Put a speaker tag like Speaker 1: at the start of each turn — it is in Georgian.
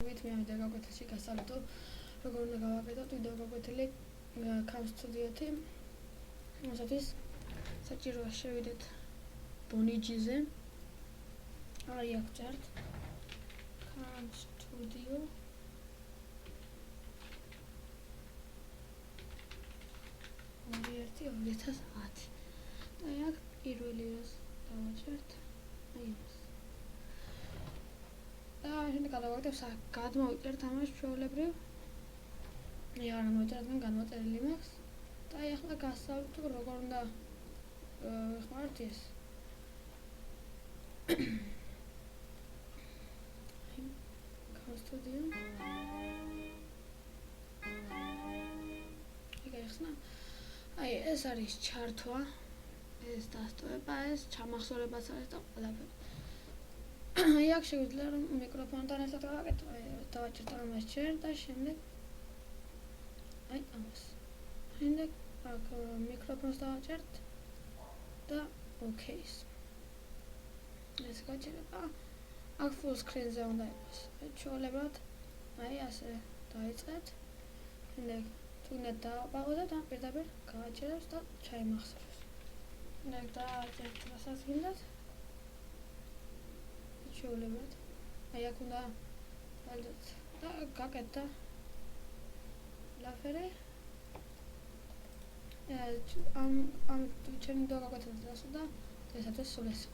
Speaker 1: ვიდეო გაკვეთილში გასწავლეთო როგორ უნდა გავაკეთოთ ვიდეო გაკვეთილი Cam Studio-ში. მოსათვის საჭიროა შევიდეთ ბონიჯზე. აი აქ წერთ Cam Studio. ორი 2010. აი აქ პირველი რას დავაჭერთ. აი ეს. შენ გადავაკეთებ გადმოვიწერთ ამას ჩვეულებრივ. მე არ მოვიწერთ, რადგან განმოწერილი მაქვს. და აი ახლა გასწავლეთ როგორ უნდა ვიხმაროთ ეს. Cam Studio. აი ეს არის ჩართვა, ეს დასტოება, ეს ჩამახსოვრებაც არის და ყველაფერი. აი აქ შეგვიძლია რომ მიკროფონთან ერთად გავაკეთო, დავაჭერთ ამას ჯერ და შემდეგ აი ამას. შემდეგ აქ მიკროფონს დავაჭერთ და OK-ს. ეს გაჭირება აქ full screen-ზე უნდა იყოს. ჩვეულებრივ აი ასე დაიწყეთ. შემდეგ თუნდაც დავაპაუზოთ და პირდაპირ გავაჭერებს და ჩაიმახსოვრებს. შემდეგ დავაჭერთ რასაც გინდათ. ჩვეულებრივ აი აქ უნდა დავდოთ და გაკეთდა ლაფერი. ამ ჩემი ვიდეო გაკვეთილზე დასრულდა და ესაა სულ ეს.